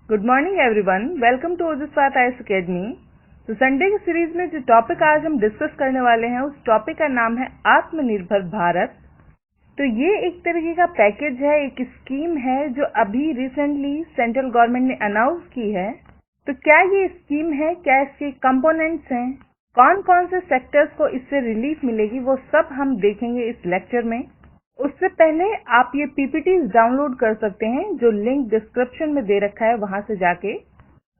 Good morning everyone, welcome to Ojas path IAS academy. तो Sunday की series में जो टॉपिक आज हम डिस्कस करने वाले हैं उस टॉपिक का नाम है आत्मनिर्भर भारत। तो ये एक तरीके का पैकेज है, एक स्कीम है जो अभी रिसेंटली सेंट्रल गवर्नमेंट ने अनाउंस की है। तो क्या ये स्कीम है, क्या इसके कंपोनेंट्स हैं, कौन कौन से सेक्टर्स को इससे रिलीफ मिलेगी, वो सब हम देखेंगे इस लेक्चर में। उससे पहले आप ये पीपीटीज डाउनलोड कर सकते हैं जो लिंक डिस्क्रिप्शन में दे रखा है, वहां से जाके।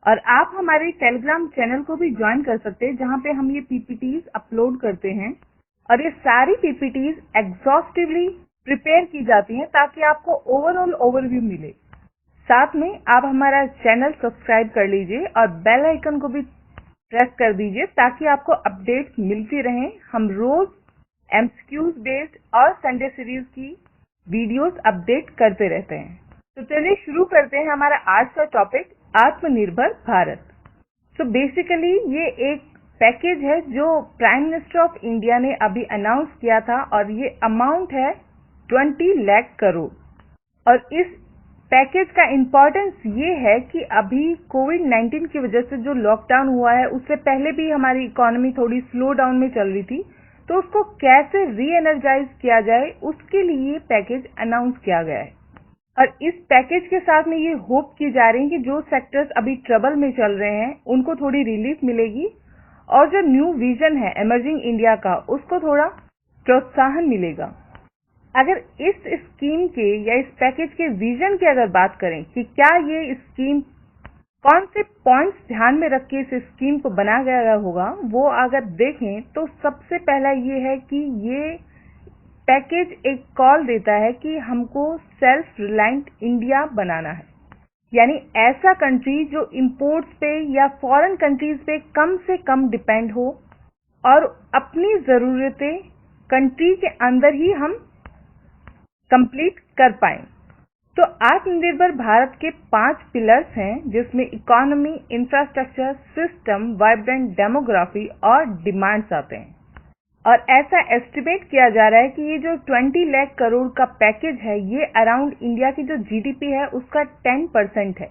और आप हमारे टेलीग्राम चैनल को भी ज्वाइन कर सकते हैं जहां पे हम ये पीपीटीज अपलोड करते हैं और ये सारी पीपीटीज एग्जॉस्टिवली प्रिपेयर की जाती हैं ताकि आपको ओवरऑल ओवरव्यू मिले। साथ में आप हमारा चैनल सब्सक्राइब कर लीजिए और बेल आइकन को भी प्रेस कर दीजिए ताकि आपको अपडेट्स मिलती रहें। हम रोज एमसीक्यूज बेस्ड और संडे सीरीज की वीडियोस अपडेट करते रहते हैं। तो चलिए शुरू करते हैं हमारा आज का टॉपिक, आत्मनिर्भर भारत। तो बेसिकली ये एक पैकेज है जो प्राइम मिनिस्टर ऑफ इंडिया ने अभी अनाउंस किया था और ये अमाउंट है 20 लाख करोड़। और इस पैकेज का इम्पोर्टेंस ये है कि अभी कोविड-19 की वजह से जो लॉकडाउन हुआ है उससे पहले भी हमारी इकोनॉमी थोड़ी स्लो डाउन में चल रही थी, तो उसको कैसे री एनर्जाइज किया जाए उसके लिए पैकेज अनाउंस किया गया है। और इस पैकेज के साथ में ये होप की जा रही है कि जो सेक्टर्स अभी ट्रबल में चल रहे हैं उनको थोड़ी रिलीफ मिलेगी और जो न्यू विजन है इमर्जिंग इंडिया का उसको थोड़ा प्रोत्साहन मिलेगा। अगर इस स्कीम के या इस पैकेज के विजन की अगर बात करें कि क्या ये स्कीम कौन से पॉइंट्स ध्यान में रख के इस स्कीम को बनाया गया होगा, वो अगर देखें तो सबसे पहला ये है कि ये पैकेज एक कॉल देता है कि हमको सेल्फ रिलायंट इंडिया बनाना है, यानी ऐसा कंट्री जो इंपोर्ट्स पे या फॉरेन कंट्रीज पे कम से कम डिपेंड हो और अपनी जरूरतें कंट्री के अंदर ही हम कंप्लीट कर पाएं। तो आत्मनिर्भर भारत के 5 पिलर्स हैं जिसमें economy, infrastructure, system, vibrant demography और डिमांड्स आते हैं। और ऐसा एस्टिमेट किया जा रहा है कि ये जो 20 लाख करोड़ का पैकेज है ये अराउंड इंडिया की जो जीडीपी है उसका 10% है।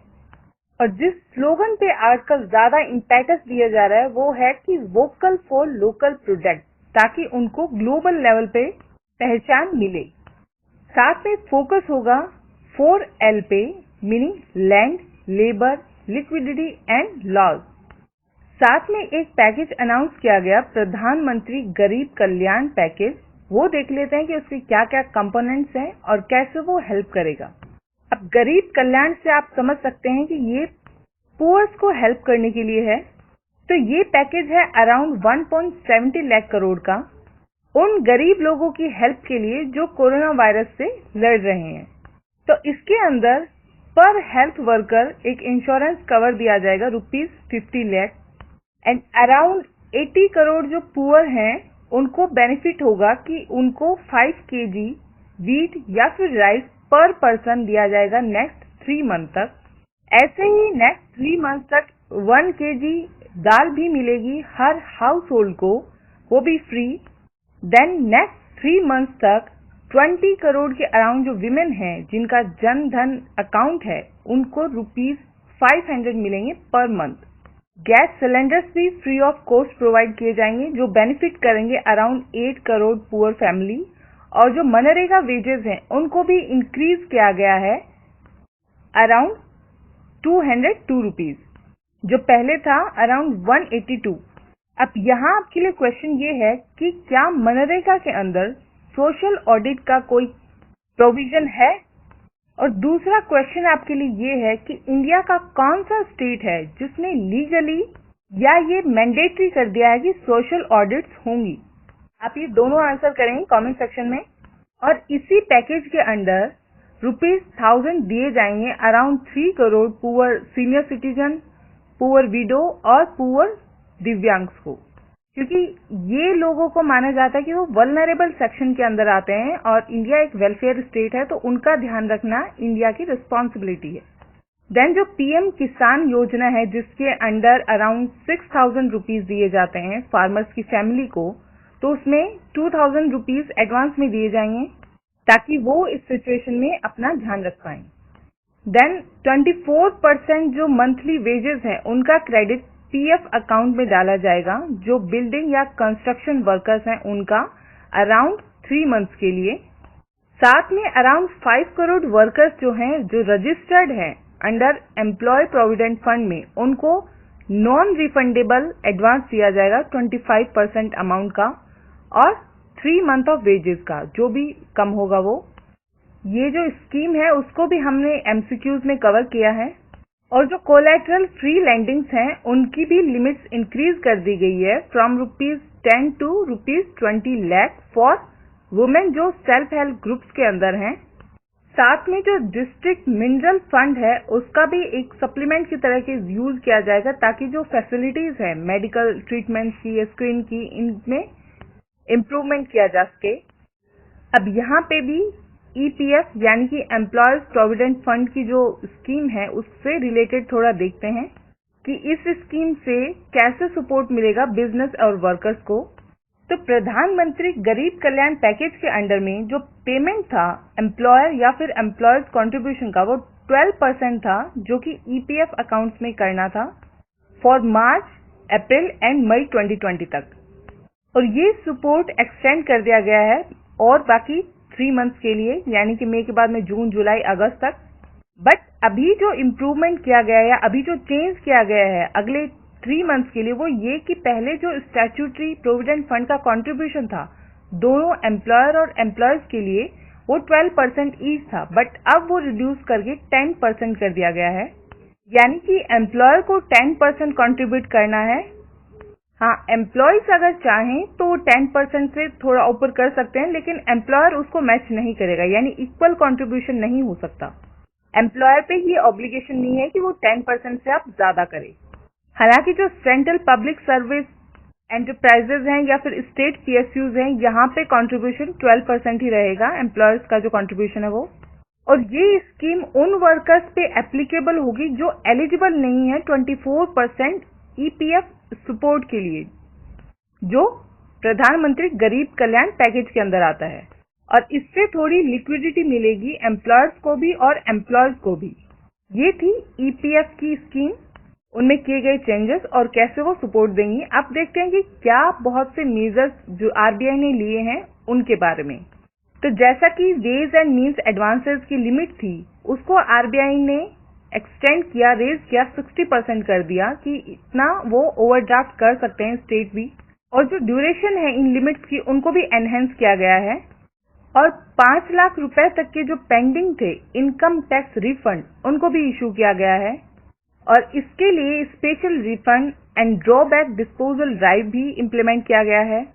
और जिस स्लोगन पे आजकल ज्यादा इम्पैक्ट दिया जा रहा है वो है कि वोकल फॉर लोकल प्रोडक्ट, ताकि उनको ग्लोबल लेवल पे पहचान मिले। साथ में फोकस होगा 4L पे, meaning land, labour, liquidity and laws. साथ में एक पैकेज अनाउंस किया गया, प्रधानमंत्री गरीब कल्याण पैकेज। वो देख लेते हैं कि उसके क्या क्या कंपोनेंट्स हैं और कैसे वो हेल्प करेगा। अब गरीब कल्याण से आप समझ सकते हैं कि ये पुअर्स को हेल्प करने के लिए है। तो ये पैकेज है अराउंड 1.70 लाख करोड़ का उन गरीब लोगों की हेल्प के लिए जो कोरोना वायरस से लड़ रहे हैं। तो इसके अंदर पर हेल्थ वर्कर एक इंश्योरेंस कवर दिया जाएगा ₹50 लाख एंड अराउंड 80 करोड़ जो पुअर हैं उनको बेनिफिट होगा कि उनको 5 kg वीट या फिर राइस पर पर्सन दिया जाएगा नेक्स्ट 3 मंथ तक। ऐसे ही नेक्स्ट 3 मंथ तक 1 kg दाल भी मिलेगी हर हाउस होल्ड को, वो भी फ्री। देन नेक्स्ट 3 मंथ तक 20 करोड़ के अराउंड जो विमेन हैं जिनका जन धन अकाउंट है उनको ₹500 मिलेंगे पर मंथ। गैस सिलेंडर्स भी फ्री ऑफ कॉस्ट प्रोवाइड किए जाएंगे जो बेनिफिट करेंगे अराउंड 8 करोड़ पुअर फैमिली। और जो मनरेगा वेजेस हैं उनको भी इंक्रीज किया गया है अराउंड ₹202, जो पहले था अराउंड 182। अब यहाँ आपके लिए क्वेश्चन ये है कि क्या मनरेगा के अंदर सोशल ऑडिट का कोई प्रोविजन है? और दूसरा क्वेश्चन आपके लिए ये है कि इंडिया का कौन सा स्टेट है जिसने लीगली या ये मैंडेटरी कर दिया है कि सोशल ऑडिट्स होंगी? आप ये दोनों आंसर करेंगे कमेंट सेक्शन में। और इसी पैकेज के अंदर ₹1000 दिए जाएंगे around 3 crore poor senior citizen, poor window और पुअर दिव्यांग्स को, क्योंकि ये लोगों को माना जाता है कि वो वल्नरेबल सेक्शन के अंदर आते हैं और इंडिया एक वेलफेयर स्टेट है तो उनका ध्यान रखना इंडिया की रिस्पॉन्सिबिलिटी है। देन जो पीएम किसान योजना है जिसके अंडर अराउंड ₹6000 दिए जाते हैं फार्मर्स की फैमिली को, तो उसमें ₹2000 एडवांस में दिए जाएंगे ताकि वो इस सिचुएशन में अपना ध्यान रख पाएं। देन 24% जो मंथली वेजेस हैं उनका क्रेडिट पीएफ अकाउंट में डाला जाएगा, जो बिल्डिंग या कंस्ट्रक्शन वर्कर्स हैं उनका अराउंड 3 मंथ्स के लिए। साथ में अराउंड 5 करोड़ वर्कर्स जो हैं जो रजिस्टर्ड हैं अंडर एम्प्लॉय प्रोविडेंट फंड में, उनको नॉन रिफंडेबल एडवांस दिया जाएगा 25% अमाउंट का और 3 मंथ ऑफ वेजेस का, जो भी कम होगा वो। ये जो स्कीम है उसको भी हमने एमसीक्यूज में कवर किया है। और जो कोलैटरल फ्री लैंडिंग्स हैं उनकी भी लिमिट्स इंक्रीज कर दी गई है from ₹10 to ₹20 lakh for women जो सेल्फ हेल्प ग्रुप्स के अंदर हैं। साथ में जो डिस्ट्रिक्ट मिनरल फंड है उसका भी एक सप्लीमेंट की तरह के यूज किया जाएगा, ताकि जो फैसिलिटीज है मेडिकल ट्रीटमेंट की या स्क्रीन की, इनमें इम्प्रूवमेंट किया जा सके। अब यहाँ पे भी ईपीएफ यानी कि एम्प्लॉयज प्रोविडेंट फंड की जो स्कीम है उससे रिलेटेड थोड़ा देखते हैं कि इस स्कीम से कैसे सपोर्ट मिलेगा बिजनेस और वर्कर्स को। तो प्रधानमंत्री गरीब कल्याण पैकेज के अंडर में जो पेमेंट था एम्प्लॉयर या फिर एम्प्लॉयर्स कंट्रीब्यूशन का, वो 12% था, जो कि ईपीएफ अकाउंट्स में करना था फॉर मार्च, अप्रैल एंड मई 2020 तक। और ये सपोर्ट एक्सटेंड कर दिया गया है और बाकी 3 मंथ्स के लिए, यानी कि मई के बाद में जून, जुलाई, अगस्त तक। बट अभी जो इम्प्रूवमेंट किया गया है, अभी जो चेंज किया गया है अगले 3 मंथ्स के लिए, वो ये कि पहले जो स्टैट्यूटरी प्रोविडेंट फंड का कंट्रीब्यूशन था दोनों एम्प्लॉयर और एम्प्लॉयज के लिए, वो 12% ईच था, बट अब वो रिड्यूस करके 10% कर दिया गया है। यानी कि एम्प्लॉयर को 10% कंट्रीब्यूट करना है। हाँ, एम्प्लॉयज अगर चाहें तो 10% से थोड़ा ऊपर कर सकते हैं, लेकिन एम्प्लॉयर उसको मैच नहीं करेगा, यानी इक्वल कंट्रीब्यूशन नहीं हो सकता। एम्प्लॉयर पे ये ऑब्लिगेशन नहीं है कि वो 10% से आप ज्यादा करें। हालांकि जो सेंट्रल पब्लिक सर्विस एंटरप्राइजेज हैं या फिर स्टेट पीएसयूज हैं, यहाँ पे कंट्रीब्यूशन 12% ही रहेगा, एम्प्लॉयर्स का जो कंट्रीब्यूशन है वो। और ये स्कीम उन वर्कर्स पे एप्लीकेबल होगी जो एलिजिबल नहीं है 24% ईपीएफ सपोर्ट के लिए, जो प्रधानमंत्री गरीब कल्याण पैकेज के अंदर आता है। और इससे थोड़ी लिक्विडिटी मिलेगी एम्प्लॉयर्स को भी और एम्प्लॉयज को भी। ये थी ईपीएफ की स्कीम, उनमें किए गए चेंजेस और कैसे वो सपोर्ट देंगी। अब देखते हैं कि क्या बहुत से मेजर्स जो आरबीआई ने लिए हैं उनके बारे में। तो जैसा कि वेज एंड मीन्स एडवांसेस की लिमिट थी, उसको आरबीआई ने एक्सटेंड किया, रेज किया, 60% कर दिया कि इतना वो ओवरड्राफ्ट कर सकते हैं स्टेट भी। और जो ड्यूरेशन है इन लिमिट्स की, उनको भी एनहेंस किया गया है। और 5 लाख रुपए तक के जो पेंडिंग थे इनकम टैक्स रिफंड, उनको भी इशू किया गया है। और इसके लिए special refund and drawback disposal drive भी इम्प्लीमेंट किया गया है।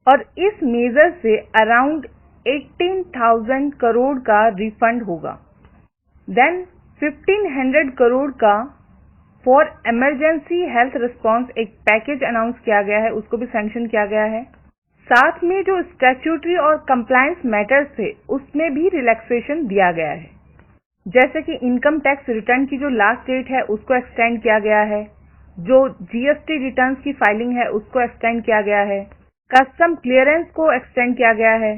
और इस मेजर से अराउंड 18,000 करोड़ का रिफंड होगा। देन 1500 करोड़ का फॉर इमरजेंसी हेल्थ रिस्पांस एक पैकेज अनाउंस किया गया है, उसको भी सैंक्शन किया गया है। साथ में जो स्टैट्यूटरी और कंप्लायंस मैटर्स थे उसमें भी रिलैक्सेशन दिया गया है, जैसे कि इनकम टैक्स रिटर्न की जो लास्ट डेट है उसको एक्सटेंड किया गया है, जो जीएसटी रिटर्न्स की फाइलिंग है उसको एक्सटेंड किया गया है, कस्टम क्लियरेंस को एक्सटेंड किया गया है।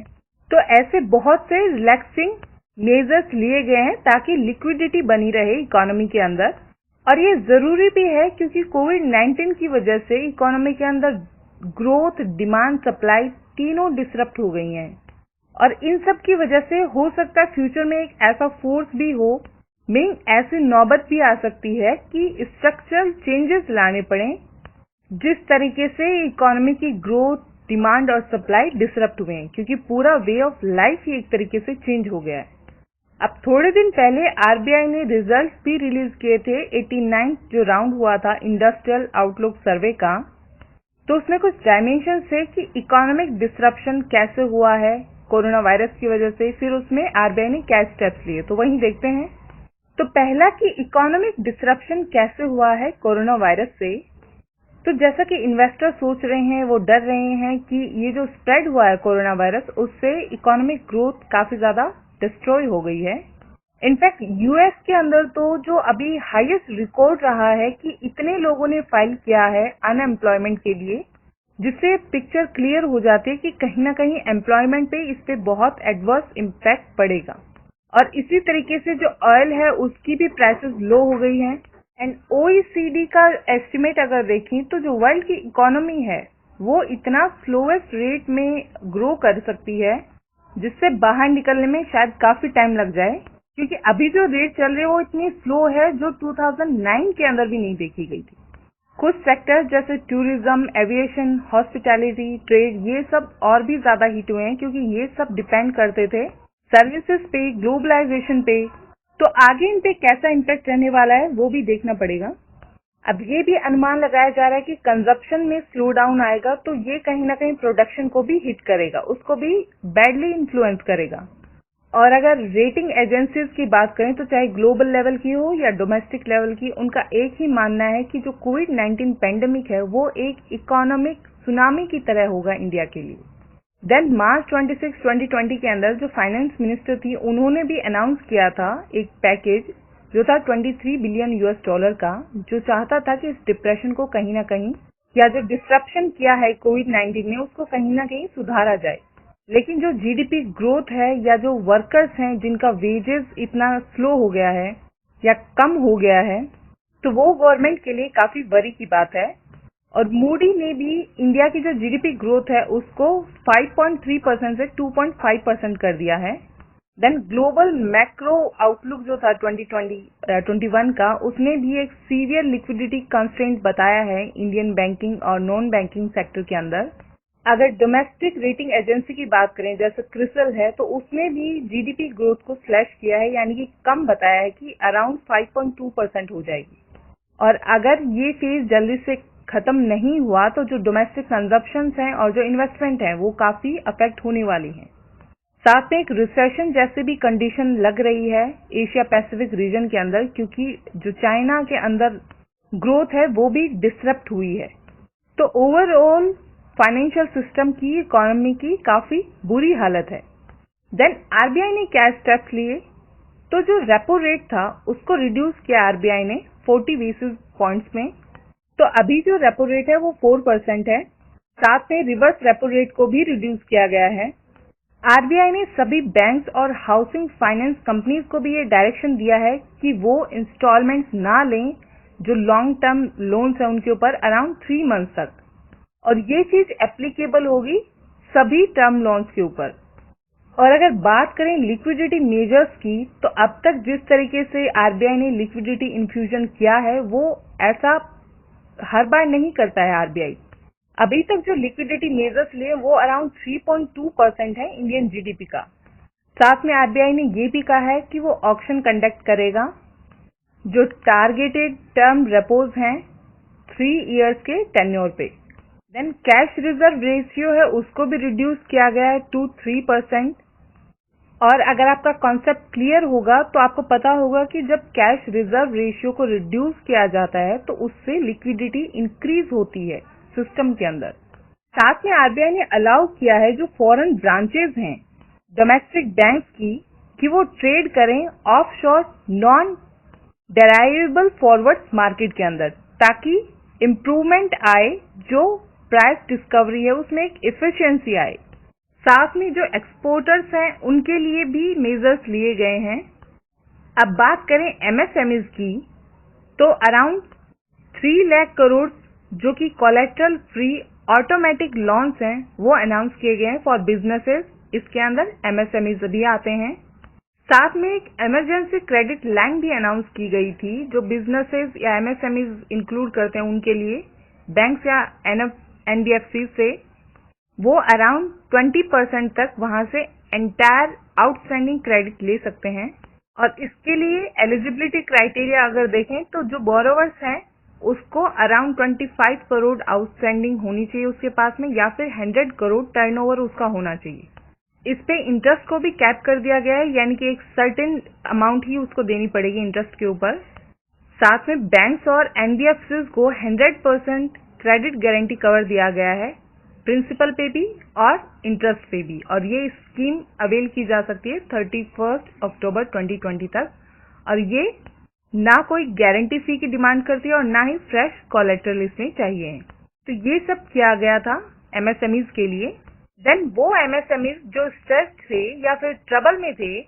तो ऐसे बहुत से रिलैक्सिंग मेजर्स लिए गए हैं ताकि लिक्विडिटी बनी रहे इकोनॉमी के अंदर। और ये जरूरी भी है क्योंकि कोविड-19 की वजह से इकोनॉमी के अंदर ग्रोथ, डिमांड, सप्लाई तीनों डिसरप्ट हो गई हैं। और इन सब की वजह से हो सकता है फ्यूचर में एक ऐसा फोर्स भी हो, मीन ऐसी नौबत भी आ सकती है कि स्ट्रक्चरल चेंजेस लाने पड़े, जिस तरीके से इकोनॉमी की ग्रोथ, डिमांड और सप्लाई डिसरप्ट हुए हैं, क्योंकि पूरा वे ऑफ लाइफ ही एक तरीके से चेंज हो गया है। अब थोड़े दिन पहले आरबीआई ने रिजल्ट भी रिलीज किए थे, 89 जो राउंड हुआ था इंडस्ट्रियल आउटलुक सर्वे का। तो उसमें कुछ डायमेंशन थे कि इकोनॉमिक डिसरप्शन कैसे हुआ है कोरोना वायरस की वजह से, फिर उसमें आरबीआई ने क्या स्टेप्स लिए, तो वहीं देखते हैं। तो पहला कि इकोनॉमिक डिसरप्शन कैसे हुआ है कोरोना वायरस से। तो जैसा कि इन्वेस्टर सोच रहे हैं, वो डर रहे हैं कि ये जो स्प्रेड हुआ है कोरोना वायरस, उससे इकोनॉमिक ग्रोथ काफी ज्यादा डिस्ट्रॉय हो गई है। इनफैक्ट यूएस के अंदर तो जो अभी हाईएस्ट रिकॉर्ड रहा है कि इतने लोगों ने फाइल किया है अनएम्प्लॉयमेंट के लिए, जिससे पिक्चर क्लियर हो जाती है कि कहीं ना कहीं एम्प्लॉयमेंट पे इस पे बहुत एडवर्स इम्पैक्ट पड़ेगा। और इसी तरीके से जो ऑयल है उसकी भी प्राइसेस लो हो गई हैं। एंड OECD का एस्टिमेट अगर देखें तो जो वर्ल्ड की इकोनॉमी है वो इतना स्लोएस्ट रेट में ग्रो कर सकती है जिससे बाहर निकलने में शायद काफी टाइम लग जाए, क्योंकि अभी जो रेट चल रही है वो इतनी स्लो है जो 2009 के अंदर भी नहीं देखी गई थी। कुछ सेक्टर्स जैसे टूरिज्म, एविएशन, हॉस्पिटैलिटी, ट्रेड, ये सब और भी ज्यादा हिट हुए हैं क्योंकि ये सब डिपेंड करते थे सर्विसेज पे, ग्लोबलाइजेशन पे। तो आगे इन पे कैसा इम्पैक्ट रहने वाला है वो भी देखना पड़ेगा। अब ये भी अनुमान लगाया जा रहा है कि कंजप्शन में स्लो डाउन आएगा तो ये कहीं ना कहीं प्रोडक्शन को भी हिट करेगा, उसको भी बैडली इन्फ्लुएंस करेगा। और अगर रेटिंग एजेंसीज की बात करें तो चाहे ग्लोबल लेवल की हो या डोमेस्टिक लेवल की, उनका एक ही मानना है कि जो कोविड-19 पेंडेमिक है वो एक इकोनॉमिक सुनामी की तरह होगा इंडिया के लिए। देन मार्च 26, 2020 के अंदर जो फाइनेंस मिनिस्टर थी उन्होंने भी अनाउंस किया था एक पैकेज जो था $23 बिलियन का, जो चाहता था कि इस डिप्रेशन को कहीं ना कहीं या जो डिस्ट्रप्शन किया है कोविड-19 ने उसको कहीं ना कहीं सुधारा जाए। लेकिन जो जीडीपी ग्रोथ है या जो वर्कर्स हैं जिनका वेजेस इतना स्लो हो गया है या कम हो गया है, तो वो गवर्नमेंट के लिए काफी वरी की बात है। और मूडी ने भी इंडिया की जो जीडीपी ग्रोथ है उसको 5.3% से 2.5% कर दिया है। देन ग्लोबल मैक्रो आउटलुक जो था 2021 का, उसने भी एक सीवियर लिक्विडिटी कंस्ट्रेंट बताया है इंडियन बैंकिंग और नॉन बैंकिंग सेक्टर के अंदर। अगर डोमेस्टिक रेटिंग एजेंसी की बात करें जैसे क्रिसल है, तो उसने भी जीडीपी ग्रोथ को स्लैश किया है, यानी कि कम बताया है कि अराउंड 5.2% हो जाएगी। और अगर ये फेज जल्दी से खत्म नहीं हुआ तो जो डोमेस्टिक कंजप्शंस हैं और जो इन्वेस्टमेंट है वो काफी अफेक्ट होने वाली हैं। साथ में एक रिसेशन जैसी भी कंडीशन लग रही है एशिया पैसिफिक रीजन के अंदर, क्योंकि जो चाइना के अंदर ग्रोथ है वो भी डिसरप्ट हुई है। तो ओवरऑल फाइनेंशियल सिस्टम की, इकोनॉमी की काफी बुरी हालत है। देन आरबीआई ने क्या स्टेप्स लिए, तो जो रेपो रेट था उसको रिड्यूस किया आरबीआई ने 40 बेसिस पॉइंट्स में। तो अभी जो रेपो रेट है वो 4% है। साथ में रिवर्स रेपो रेट को भी रिड्यूस किया गया है। आरबीआई ने सभी बैंक्स और हाउसिंग फाइनेंस कंपनीज को भी ये डायरेक्शन दिया है कि वो इंस्टॉलमेंट्स ना लें जो लॉन्ग टर्म लोन्स है उनके ऊपर अराउंड 3 मंथ्स तक, और ये चीज एप्लीकेबल होगी सभी टर्म लोन्स के ऊपर। और अगर बात करें लिक्विडिटी मेजर्स की, तो अब तक जिस तरीके से आरबीआई ने लिक्विडिटी इन्फ्यूजन किया है वो ऐसा हर बार नहीं करता है आरबीआई। अभी तक जो लिक्विडिटी मेजर्स लिए वो अराउंड 3.2% है इंडियन जीडीपी का। साथ में आरबीआई ने ये भी कहा है कि वो ऑक्शन कंडक्ट करेगा जो टारगेटेड टर्म रेपोज हैं 3 इयर्स के टेन्योर पे। देन कैश रिजर्व रेशियो है उसको भी रिड्यूस किया गया है टू 3%। और अगर आपका कॉन्सेप्ट क्लियर होगा तो आपको पता होगा कि जब कैश रिजर्व रेशियो को रिड्यूस किया जाता है तो उससे लिक्विडिटी इंक्रीज होती है सिस्टम के अंदर। साथ में आरबीआई ने अलाउ किया है जो फॉरेन ब्रांचेस हैं डोमेस्टिक बैंक्स की, कि वो ट्रेड करें ऑफशोर नॉन डेराइवेबल फॉरवर्ड्स मार्केट के अंदर, ताकि इम्प्रूवमेंट आए, जो प्राइस डिस्कवरी है उसमें एक एफिशिएंसी आए। साथ में जो एक्सपोर्टर्स हैं उनके लिए भी मेजर्स लिए गए हैं। अब बात करें एमएसएमईज की, तो अराउंड 3 लाख करोड़ जो कि कोलेटरल फ्री ऑटोमेटिक लोन्स हैं वो अनाउंस किए गए हैं फॉर बिजनेसेस। इसके अंदर एमएसएमईज भी आते हैं। साथ में एक इमरजेंसी क्रेडिट लाइन भी अनाउंस की गई थी जो बिजनेसेस या एमएसएमईज इंक्लूड करते हैं उनके लिए, बैंक्स या एनबीएफसी से वो अराउंड 20% तक वहां से एंटायर आउटस्टैंडिंग क्रेडिट ले सकते हैं। और इसके लिए एलिजिबिलिटी क्राइटेरिया अगर देखें तो जो बोरोवर्स हैं उसको अराउंड 25 करोड़ आउटस्टैंडिंग होनी चाहिए उसके पास में, या फिर 100 करोड़ टर्नओवर उसका होना चाहिए। इस पे इंटरेस्ट को भी कैप कर दिया गया है, यानी कि एक सर्टेन अमाउंट ही उसको देनी पड़ेगी इंटरेस्ट के ऊपर। साथ में बैंक्स और एनबीएफसीज को 100% क्रेडिट गारंटी कवर दिया गया है, प्रिंसिपल पे भी और इंटरेस्ट पे भी। और ये स्कीम अवेल की जा सकती है 31 अक्टूबर 2020 तक। और ये ना कोई गारंटी फी की डिमांड करती है और ना ही फ्रेश कोलेटरल इसमें चाहिए। तो ये सब किया गया था एमएसएमईज के लिए। देन वो एमएसएमईज जो स्ट्रेस थे या फिर ट्रबल में थे,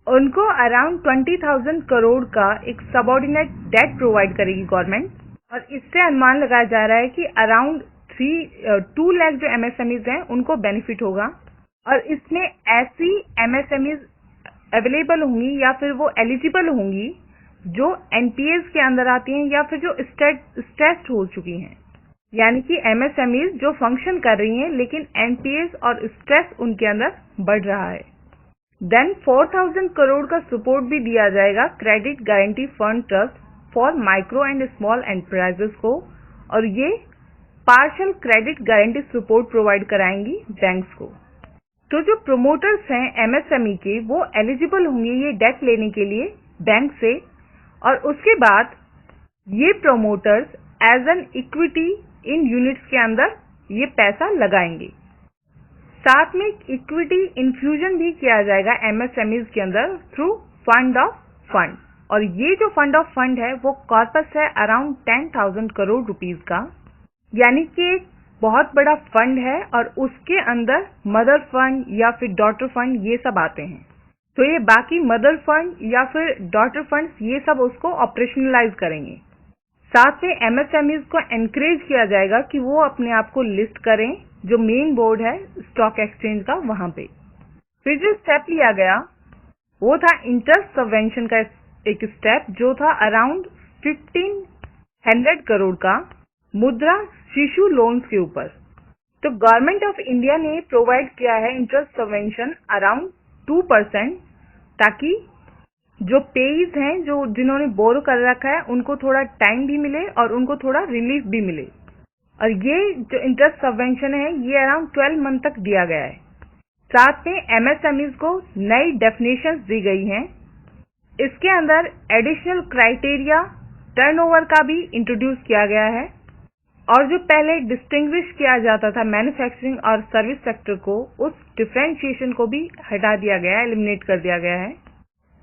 उनको अराउंड 20,000 करोड़ का एक सबऑर्डिनेट डेट प्रोवाइड करेगी गवर्नमेंट, और इससे अनुमान लगाया जा रहा है कि अराउंड 2 लाख जो एमएसएमईज हैं उनको बेनिफिट होगा। और इसमें ऐसी एमएसएमईज अवेलेबल होंगी या फिर वो एलिजिबल होंगी जो एनपीएस के अंदर आती हैं या फिर जो स्ट्रेस्ड हो चुकी हैं, यानी कि एमएसएमईज जो फंक्शन कर रही हैं लेकिन एनपीएस और स्ट्रेस उनके अंदर बढ़ रहा है। देन 4,000 करोड़ का सपोर्ट भी दिया जाएगा credit guarantee fund trust for micro and small enterprises को, और ये partial credit guarantee support provide कराएंगी बैंक्स को। तो जो प्रोमोटर्स हैं एमएसएमई के वो एलिजिबल होंगे ये डेट लेने के लिए बैंक से, और उसके बाद ये promoters as an equity in units के अंदर ये पैसा लगाएंगे। साथ में इक्विटी इन्फ्यूजन भी किया जाएगा एमएसएमईज के अंदर थ्रू फंड ऑफ फंड, और ये जो फंड ऑफ फंड है वो कॉर्पस है अराउंड 10,000 करोड़ रुपीस का, यानी कि एक बहुत बड़ा फंड है और उसके अंदर मदर फंड या फिर डॉटर फंड ये सब आते हैं। तो ये बाकी मदर फंड या फिर डॉटर फंड्स ये सब उसको ऑपरेशनलाइज करेंगे। साथ में एमएसएमईज को एनकरेज किया जाएगा कि वो अपने आप को लिस्ट करें, जो मेन बोर्ड है स्टॉक एक्सचेंज का वहां पे। फिर जो स्टेप लिया गया वो था इंटरेस्ट सबवेंशन का एक स्टेप जो था अराउंड 1,500 करोड़ का मुद्रा शिशु लोन्स के ऊपर। तो गवर्नमेंट ऑफ इंडिया ने प्रोवाइड किया है इंटरेस्ट सबवेंशन अराउंड 2%, ताकि जो पेईज हैं जो जिन्होंने बोरो कर रखा है उनको थोड़ा टाइम भी मिले और उनको थोड़ा रिलीफ भी मिले। और ये जो इंटरेस्ट सबवेंशन है ये अराउंड 12 मंथ तक दिया गया है। साथ में एमएसएमईज को नई डेफिनेशंस दी गई हैं। इसके अंदर एडिशनल क्राइटेरिया टर्नओवर का भी इंट्रोड्यूस किया गया है, और जो पहले डिस्टिंग्विश किया जाता था मैन्युफैक्चरिंग और सर्विस सेक्टर को, उस डिफरेंशिएशन को भी हटा दिया गया है, एलिमिनेट कर दिया गया है।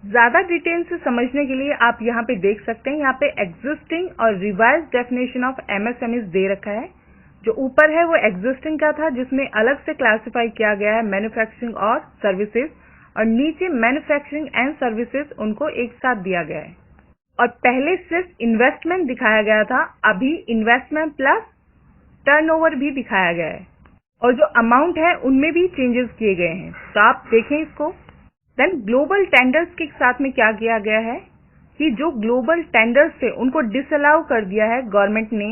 ज्यादा डिटेल से समझने के लिए आप यहाँ पे देख सकते हैं, यहाँ पे एग्जिस्टिंग और रिवाइज डेफिनेशन ऑफ एमएसएमईज दे रखा है। जो ऊपर है वो एग्जिस्टिंग का था जिसमें अलग से क्लासिफाई किया गया है मैन्युफैक्चरिंग और सर्विसेज, और नीचे मैन्युफैक्चरिंग एंड सर्विसेज उनको एक साथ दिया गया है। और पहले सिर्फ इन्वेस्टमेंट दिखाया गया था, अभी इन्वेस्टमेंट प्लस टर्नओवर भी दिखाया गया है, और जो अमाउंट है उनमें भी चेंजेस किए गए हैं। तो आप देखें इसको। देन ग्लोबल टेंडर्स के साथ में क्या किया गया है कि जो ग्लोबल टेंडर्स थे उनको डिसअलाउ कर दिया है गवर्नमेंट ने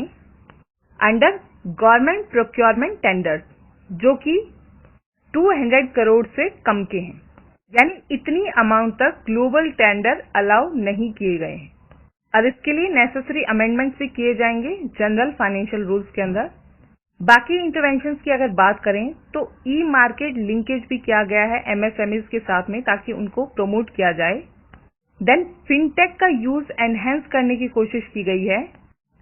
अंडर गवर्नमेंट प्रोक्योरमेंट टेंडर्स, जो कि 200 करोड़ से कम के हैं, यानी इतनी अमाउंट तक ग्लोबल टेंडर अलाउ नहीं किए गए हैं। और इसके लिए नेसेसरी अमेंडमेंट्स भी किए जाएंगे जनरल फाइनेंशियल रूल्स के अंदर। बाकी इंटरवेंशंस की अगर बात करें तो ई मार्केट लिंकेज भी किया गया है एमएसएमईज के साथ में, ताकि उनको प्रमोट किया जाए। देन फिनटेक का यूज एनहेंस करने की कोशिश की गई है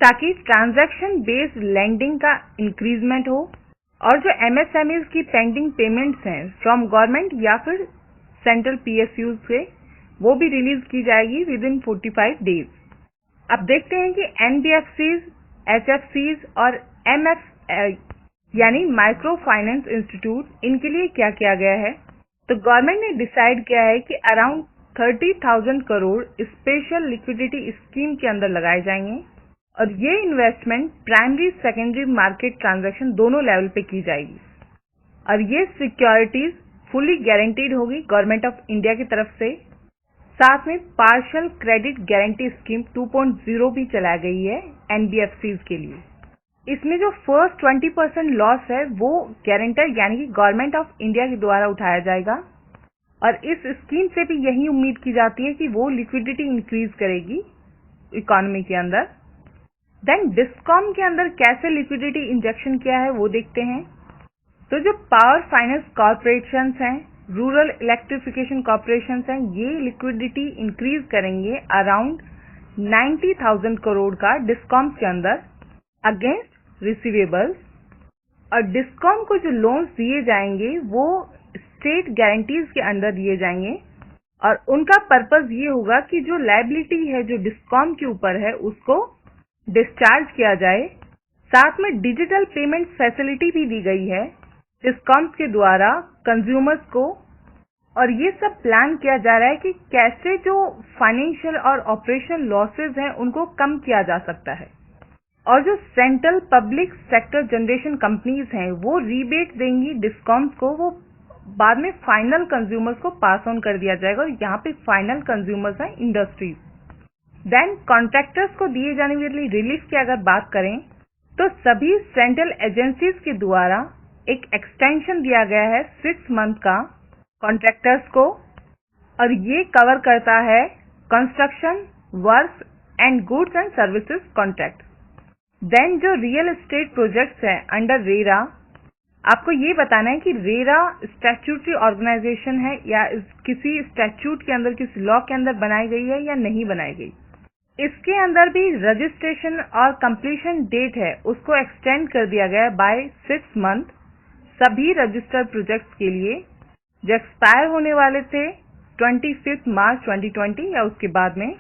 ताकि ट्रांजैक्शन बेस्ड लैंडिंग का इंक्रीजमेंट हो, और जो एमएसएमईज की पेंडिंग पेमेंट्स हैं फ्रॉम गवर्नमेंट या फिर सेंट्रल पीएसयूज से, वो भी रिलीज की जाएगी विद इन 45 डेज। अब देखते हैं कि एनबीएफसीज, एचएफसीज और एमएफ यानी माइक्रो फाइनेंस इंस्टीट्यूट, इनके लिए क्या किया गया है। तो गवर्नमेंट ने डिसाइड किया है कि around 30,000 crore special liquidity scheme के अंदर लगाए जाएंगे, और ये investment primary secondary market transaction दोनों लेवल पे की जाएगी, और ये सिक्योरिटीज फुली गारंटीड होगी गवर्नमेंट ऑफ इंडिया की तरफ से। साथ में पार्शियल क्रेडिट गारंटी स्कीम 2.0 भी चलाई गई है एनबीएफसीज के लिए। इसमें जो फर्स्ट 20% लॉस है वो गारंटर यानी कि गवर्नमेंट ऑफ इंडिया के द्वारा उठाया जाएगा, और इस स्कीम से भी यही उम्मीद की जाती है कि वो लिक्विडिटी इंक्रीज करेगी इकोनॉमी के अंदर। देन डिस्कॉम के अंदर कैसे लिक्विडिटी इंजेक्शन किया है वो देखते हैं। तो जो पावर फाइनेंस कॉर्पोरेशन हैं, रूरल इलेक्ट्रिफिकेशन कॉर्पोरेशन हैं, ये लिक्विडिटी इंक्रीज करेंगे अराउंड 90,000 करोड़ का डिस्कॉम के अंदर अगेंस्ट रिसीवेबल्स। और डिस्कॉम को जो लोन्स दिए जाएंगे वो स्टेट गारंटीज के अंडर दिए जाएंगे, और उनका पर्पस ये होगा कि जो लायबिलिटी है जो डिस्कॉम के ऊपर है उसको डिस्चार्ज किया जाए। साथ में डिजिटल पेमेंट फैसिलिटी भी दी गई है डिस्कॉम्स के द्वारा कंज्यूमर्स को, और ये सब प्लान किया जा रहा है कि कैसे जो फाइनेंशियल और ऑपरेशनल लॉसेस हैं उनको कम किया जा सकता है। और जो central public sector generation companies हैं वो रीबेट देंगी डिस्कॉम्स को, वो बाद में फाइनल कंज्यूमर्स को पास ऑन कर दिया जाएगा। और यहाँ पे फाइनल कंज्यूमर्स हैं इंडस्ट्रीज। देन कॉन्ट्रैक्टर्स को दिए जाने वाली रिलीफ की अगर बात करें तो सभी सेंट्रल एजेंसीज के द्वारा एक एक्सटेंशन दिया गया है 6 मंथ का कॉन्ट्रैक्टर्स को, और ये कवर करता है construction work and goods and services contract. Then जो रियल एस्टेट प्रोजेक्ट्स हैं अंडर रेरा, आपको ये बताना है कि रेरा स्टैट्यूटरी ऑर्गेनाइजेशन है या किसी स्टैट्यूट के अंदर, किसी लॉ के अंदर बनाई गई है या नहीं बनाई गई। इसके अंदर भी रजिस्ट्रेशन और कंप्लीशन डेट है उसको एक्सटेंड कर दिया गया है बाय 6 मंथ सभी रजिस्टर्ड प्रोजेक्ट्स के लिए, जो एक्सपायर होने वाले थे 25 मार्च 2020 या उसके बाद में।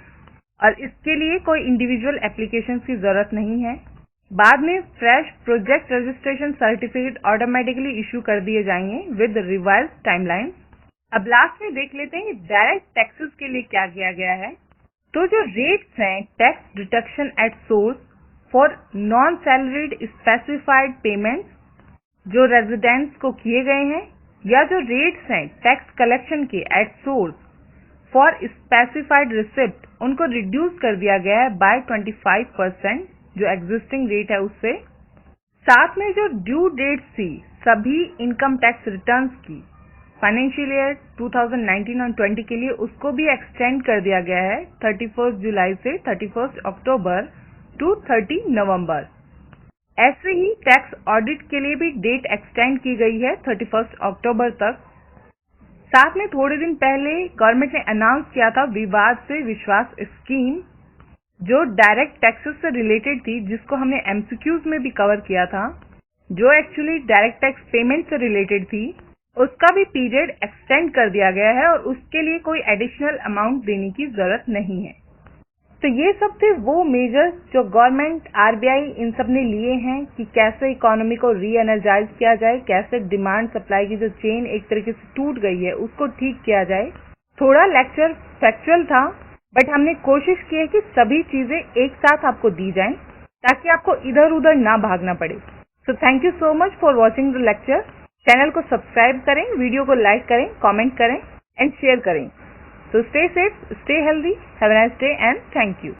और इसके लिए कोई इंडिविजुअल एप्लीकेशन की जरूरत नहीं है। बाद में fresh project registration certificate automatically issue कर दिए जाएंगे विद रिवाइज टाइमलाइन। अब लास्ट में देख लेते हैं डायरेक्ट टैक्सेस के लिए क्या किया गया है। तो जो रेट्स हैं tax deduction at source for non salaried specified payments जो रेजिडेंट्स को किए गए हैं, या जो रेट्स हैं टैक्स कलेक्शन के at source for specified receipt, उनको रिड्यूस कर दिया गया है बाय 25% जो एग्जिस्टिंग रेट है उससे। साथ में जो ड्यू डेट थी सभी इनकम टैक्स रिटर्न्स की फाइनेंशियल ईयर 2019 और 20 के लिए, उसको भी एक्सटेंड कर दिया गया है 31 जुलाई से 31 अक्टूबर टू 30 नवंबर। ऐसे ही टैक्स ऑडिट के लिए भी डेट एक्सटेंड की गई है 31 अक्टूबर तक। साथ में थोड़े दिन पहले गवर्नमेंट ने अनाउंस किया था विवाद से विश्वास स्कीम, जो डायरेक्ट टैक्सेस से रिलेटेड थी, जिसको हमने एमसीक्यूज में भी कवर किया था, जो एक्चुअली डायरेक्ट टैक्स पेमेंट से रिलेटेड थी। उसका भी पीरियड एक्सटेंड कर दिया गया है और उसके लिए कोई एडिशनल अमाउंट देने की जरूरत नहीं है। तो ये सब थे वो मेजर्स जो गवर्नमेंट, आरबीआई इन सब ने लिए हैं कि कैसे इकोनॉमी को री एनर्जाइज किया जाए, कैसे डिमांड सप्लाई की जो चेन एक तरीके से टूट गई है उसको ठीक किया जाए। थोड़ा लेक्चर फैक्चुअल था, बट हमने कोशिश की है कि सभी चीजें एक साथ आपको दी जाएं ताकि आपको इधर उधर ना भागना पड़े। So thank you so much for watching the lecture. Channel को सब्सक्राइब करें, वीडियो को लाइक करें, कमेंट करें एंड शेयर करें। So stay safe, stay healthy, have a nice day and thank you.